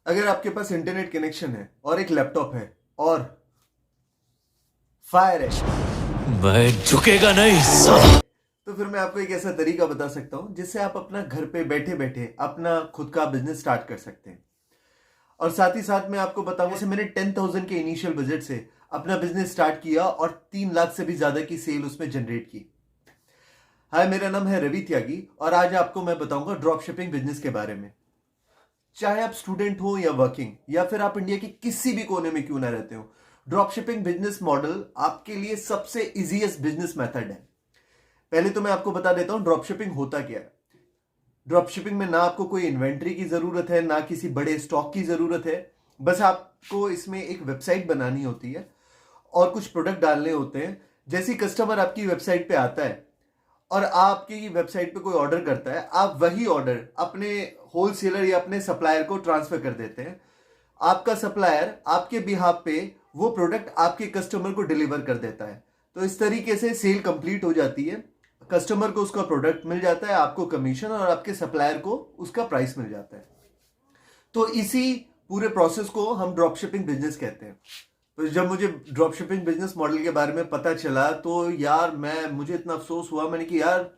अगर आपके पास internet connection है और एक लैपटॉप है और फायर है, मैं झुकेगा नहीं साला। तो फिर मैं आपको एक ऐसा तरीका बता सकता हूं जिससे आप अपना घर पे बैठे बैठे अपना खुद का बिजनेस स्टार्ट कर सकते हैं। और साथ ही साथ मैं आपको बताऊंगा, जैसे मैंने 10,000 के इनिशियल बजट से अपना बिजनेस स्टार्ट किया और 3 लाख से भी ज्यादा की सेल उसमें जनरेट की। हाय, मेरा नाम है रवि त्यागी और आज आपको मैं बताऊंगा ड्रॉप शिपिंग बिजनेस के बारे में। चाहे आप स्टूडेंट हो या वर्किंग या फिर आप इंडिया के किसी भी कोने में क्यों ना रहते हो, ड्रॉप शिपिंग बिजनेस मॉडल आपके लिए सबसे इजीएस्ट बिजनेस मेथड है। पहले तो मैं आपको बता देता हूं ड्रॉप शिपिंग होता क्या है। ड्रॉप शिपिंग में ना आपको कोई इन्वेंट्री की जरूरत है, ना किसी बड़े स्टॉक की जरूरत है। बस आपको इसमें एक वेबसाइट बनानी होती है और कुछ प्रोडक्ट डालने होते हैं। जैसे कस्टमर आपकी वेबसाइट पे आता है और आपकी वेबसाइट पे कोई ऑर्डर करता है, आप वही ऑर्डर अपने होलसेलर या अपने सप्लायर को ट्रांसफर कर देते हैं। आपका सप्लायर आपके बिहाफ पे वो प्रोडक्ट आपके कस्टमर को डिलीवर कर देता है। तो इस तरीके से सेल कंप्लीट हो जाती है। कस्टमर को उसका प्रोडक्ट मिल जाता है, आपको कमीशन, और आपके सप्लायर को उसका प्राइस मिल जाता है। तो इसी पूरे प्रोसेस को हम ड्रॉप शिपिंग बिजनेस कहते हैं। तो जब मुझे ड्रॉप शिपिंग बिजनेस मॉडल के बारे में पता चला तो यार मुझे इतना अफसोस हुआ। मैंने कि यार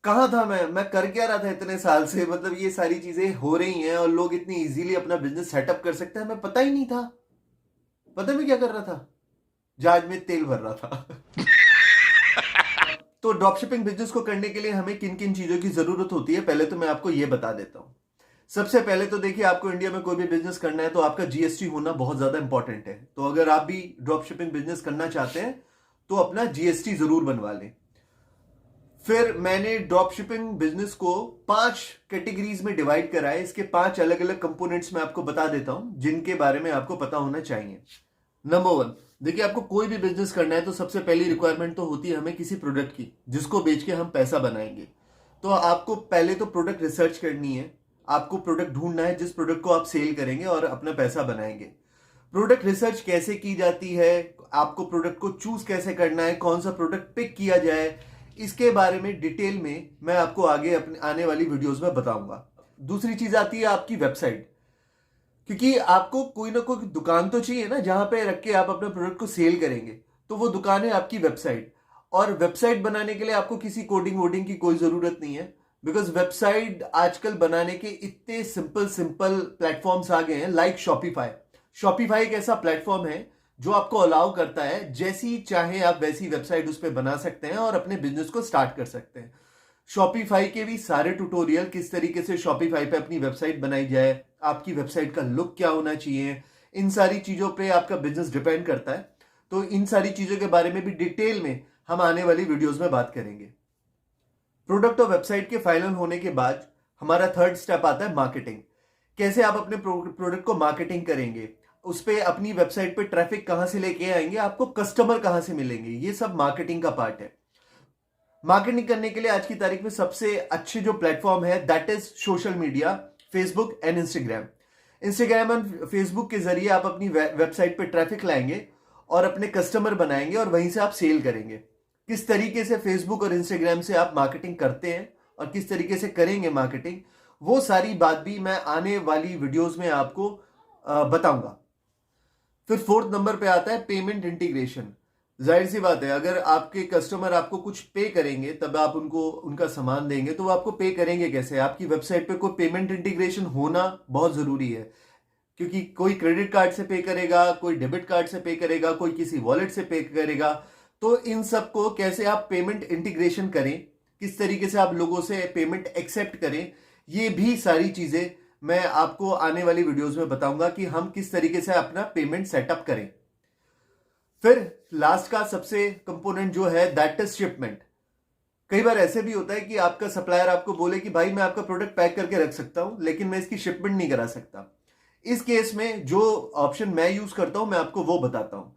कहाँ था मैं कर क्या रहा था इतने साल से। मतलब ये सारी चीजें हो रही हैं और लोग इतनी इजीली अपना बिजनेस सेटअप कर सकते हैं, हमें पता ही नहीं था। पता मैं क्या कर रहा था? जहाज में तेल भर रहा था। तो ड्रॉप शिपिंग बिजनेस को करने के लिए हमें किन किन चीजों की जरूरत होती है, पहले तो मैं आपको ये बता देता हूं। सबसे पहले तो देखिए, आपको इंडिया में कोई भी बिजनेस करना है तो आपका जीएसटी होना बहुत ज्यादा इंपॉर्टेंट है। तो अगर आप भी ड्रॉप शिपिंग बिजनेस करना चाहते हैं तो अपना जीएसटी जरूर बनवा लें। फिर मैंने ड्रॉप शिपिंग बिजनेस को 5 कैटेगरीज में डिवाइड करा है। इसके 5 अलग अलग कंपोनेंट्स मैं आपको बता देता हूं जिनके बारे में आपको पता होना चाहिए। नंबर 1, देखिए आपको कोई भी बिजनेस करना है तो सबसे पहली रिक्वायरमेंट तो होती है हमें किसी प्रोडक्ट की जिसको बेच के हम पैसा बनाएंगे। तो आपको पहले तो प्रोडक्ट रिसर्च करनी है। आपको प्रोडक्ट ढूंढना है जिस प्रोडक्ट को आप सेल करेंगे और अपना पैसा बनाएंगे। प्रोडक्ट रिसर्च कैसे की जाती है, आपको प्रोडक्ट को चूज कैसे करना है, कौन सा प्रोडक्ट पिक किया जाए, इसके बारे में डिटेल में मैं आपको आगे अपने आने वाली वीडियोस में बताऊंगा। दूसरी चीज आती है आपकी वेबसाइट, क्योंकि आपको कोई ना कोई दुकान तो चाहिए ना जहां पे रख के आप अपने प्रोडक्ट को सेल करेंगे। तो वो दुकान है आपकी वेबसाइट। और वेबसाइट बनाने के लिए आपको किसी कोडिंग वोडिंग की कोई जरूरत नहीं है, बिकॉज वेबसाइट आजकल बनाने के इतने सिंपल सिंपल प्लेटफॉर्म्स आ गए हैं, लाइक शॉपिफाई। शॉपिफाई एक ऐसा प्लेटफॉर्म है जो आपको अलाउ करता है जैसी चाहे आप वैसी वेबसाइट उस पर बना सकते हैं और अपने बिजनेस को स्टार्ट कर सकते हैं। शॉपिफाई के भी सारे ट्यूटोरियल, किस तरीके से शॉपिफाई पे अपनी वेबसाइट बनाई जाए, आपकी वेबसाइट का लुक क्या होना चाहिए, इन सारी चीजों पे आपका बिजनेस डिपेंड करता है। तो इन सारी चीजों के बारे में भी डिटेल में हम आने वाली वीडियोस में बात करेंगे। प्रोडक्ट और वेबसाइट के फाइनल होने के बाद हमारा थर्ड स्टेप आता है मार्केटिंग। कैसे आप अपने प्रोडक्ट को मार्केटिंग करेंगे, उस पर अपनी वेबसाइट पे ट्रैफिक कहां से लेके आएंगे, आपको कस्टमर कहां से मिलेंगे, ये सब मार्केटिंग का पार्ट है। मार्केटिंग करने के लिए आज की तारीख में सबसे अच्छे जो प्लेटफॉर्म है that is social media, Facebook and Instagram. Instagram and Facebook के जरिए आप अपनी वेबसाइट पे ट्रैफिक लाएंगे और अपने कस्टमर बनाएंगे और वहीं से आप सेल करेंगे। किस तरीके से फेसबुक और इंस्टाग्राम से आप मार्केटिंग करते हैं और किस तरीके से करेंगे मार्केटिंग, वो सारी बात भी मैं आने वाली वीडियोस में आपको बताऊंगा। फिर फोर्थ नंबर पे आता है पेमेंट इंटीग्रेशन। जाहिर सी बात है, अगर आपके कस्टमर आपको कुछ पे करेंगे तब आप उनको उनका सामान देंगे, तो वो आपको पे करेंगे कैसे? आपकी वेबसाइट पे कोई पेमेंट इंटीग्रेशन होना बहुत जरूरी है, क्योंकि कोई क्रेडिट कार्ड से पे करेगा, कोई डेबिट कार्ड से पे करेगा, कोई किसी वॉलेट से पे करेगा। तो इन सब को कैसे आप पेमेंट इंटीग्रेशन करें, किस तरीके से आप लोगों से पेमेंट एक्सेप्ट करें, ये भी सारी चीजें मैं आपको आने वाली वीडियोस में बताऊंगा कि हम किस तरीके से अपना पेमेंट सेटअप करें। फिर लास्ट का सबसे कंपोनेंट जो है दैट इज शिपमेंट। कई बार ऐसे भी होता है कि आपका सप्लायर आपको बोले कि भाई मैं आपका प्रोडक्ट पैक करके रख सकता हूं लेकिन मैं इसकी शिपमेंट नहीं करा सकता। इस केस में जो ऑप्शन मैं यूज करता हूं मैं आपको वो बताता हूं।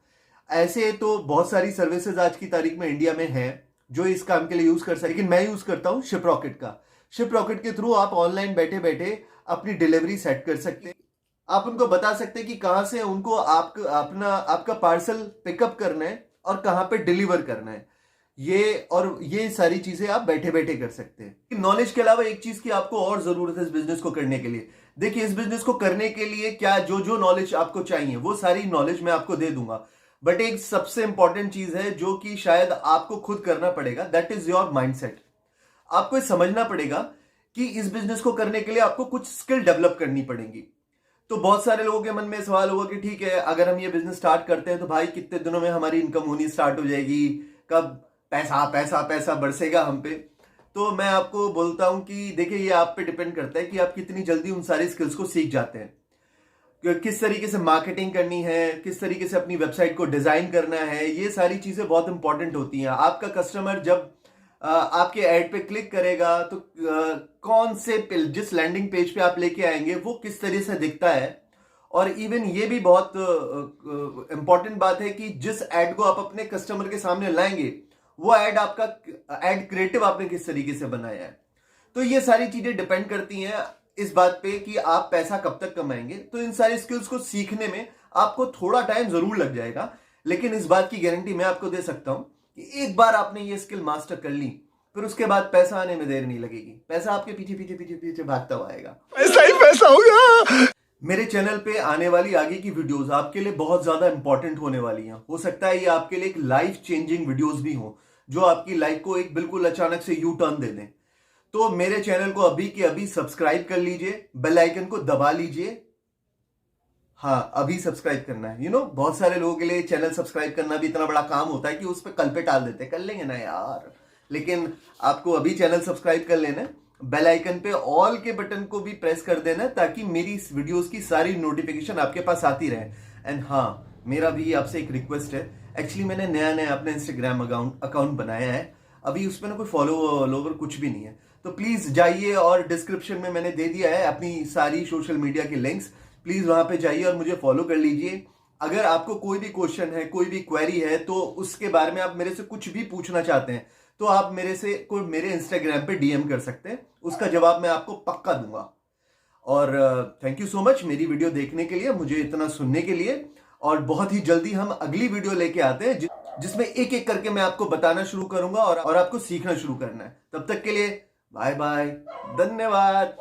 ऐसे तो बहुत सारी सर्विसेज आज की तारीख में इंडिया में है जो इस काम के लिए यूज कर सकते, लेकिन मैं यूज करता हूं शिप रॉकेट का। शिप रॉकेट के थ्रू आप ऑनलाइन बैठे बैठे अपनी डिलीवरी सेट कर सकते हैं। आप उनको बता सकते हैं कि कहां से उनको आपका पार्सल पिकअप करना है और कहां पे डिलीवर करना है। ये सारी चीजें आप बैठे बैठे कर सकते हैं। नॉलेज के अलावा एक चीज की आपको और जरूरत है इस बिजनेस को करने के लिए, देखिए, इस बिजनेस को करने के लिए क्या जो जो नॉलेज आपको चाहिए वो सारी नॉलेज मैं आपको दे दूंगा, बट एक सबसे इंपॉर्टेंट चीज है जो कि शायद आपको खुद करना पड़ेगा, दैट इज योर माइंडसेट। आपको ये समझना पड़ेगा कि इस बिजनेस को करने के लिए आपको कुछ स्किल डेवलप करनी पड़ेगी। तो बहुत सारे लोगों के मन में सवाल होगा कि ठीक है, अगर हम ये बिजनेस स्टार्ट करते हैं तो भाई कितने दिनों में हमारी इनकम होनी स्टार्ट हो जाएगी, कब पैसा पैसा पैसा बरसेगा हम पे। तो मैं आपको बोलता हूं कि देखिए, ये आप पे डिपेंड करता है कि आप कितनी जल्दी उन सारी स्किल्स को सीख जाते हैं। किस तरीके से मार्केटिंग करनी है, किस तरीके से अपनी वेबसाइट को डिजाइन करना है, ये सारी चीजें बहुत इंपॉर्टेंट होती हैं। आपका कस्टमर जब आपके ऐड पे क्लिक करेगा तो कौन से जिस लैंडिंग पेज पे आप लेके आएंगे वो किस तरह से दिखता है। और इवन ये भी बहुत इंपॉर्टेंट बात है कि जिस ऐड को आप अपने कस्टमर के सामने लाएंगे वो ऐड आपका ऐड क्रिएटिव आपने किस तरीके से बनाया है। तो ये सारी चीजें डिपेंड करती हैं इस बात पे कि आप पैसा कब तक कमाएंगे। तो इन सारी स्किल्स को सीखने में आपको थोड़ा टाइम जरूर लग जाएगा, लेकिन इस बात की गारंटी मैं आपको दे सकता हूं कि एक बार आपने ये स्किल मास्टर कर ली फिर उसके बाद पैसा आने में देर नहीं लगेगी। पैसा आपके पीछे पीछे पीछे पीछे भागता हुआ आएगा। ऐसा ही पैसा होगा। मेरे चैनल पे आने वाली आगे की वीडियोस आपके लिए बहुत ज्यादा इंपॉर्टेंट होने वाली हैं। हो सकता है ये आपके लिए एक लाइफ चेंजिंग वीडियोस भी हो जो आपकी लाइफ को एक बिल्कुल अचानक से यू टर्न दे दें। तो मेरे चैनल को अभी के अभी सब्सक्राइब कर लीजिए, बेल आइकन को दबा लीजिए। हाँ, अभी सब्सक्राइब करना है। बहुत सारे लोगों के लिए चैनल सब्सक्राइब करना भी इतना बड़ा काम होता है कि उस पर कल पे टाल देते हैं, कर लेंगे ना यार। लेकिन आपको अभी चैनल सब्सक्राइब कर लेना, बेल आइकन पे ऑल के बटन को भी प्रेस कर देना ताकि मेरी वीडियोस की सारी नोटिफिकेशन आपके पास आती रहे। एंड हाँ, मेरा भी आपसे एक रिक्वेस्ट है। एक्चुअली मैंने नया अपना इंस्टाग्राम अकाउंट बनाया है, अभी उसमें ना कोई फॉलोवर कुछ भी नहीं है। तो प्लीज जाइए और डिस्क्रिप्शन में मैंने दे दिया है अपनी सारी सोशल मीडिया के लिंक्स, प्लीज वहां पे जाइए और मुझे फॉलो कर लीजिए। अगर आपको कोई भी क्वेश्चन है, कोई भी क्वेरी है, तो उसके बारे में आप मेरे से कुछ भी पूछना चाहते हैं तो आप मेरे इंस्टाग्राम पे डीएम कर सकते हैं, उसका जवाब मैं आपको पक्का दूंगा। और थैंक यू सो मच मेरी वीडियो देखने के लिए, मुझे इतना सुनने के लिए। और बहुत ही जल्दी हम अगली वीडियो लेके आते हैं जिसमें एक एक करके मैं आपको बताना शुरू करूंगा और आपको सीखना शुरू करना है। तब तक के लिए बाय बाय, धन्यवाद।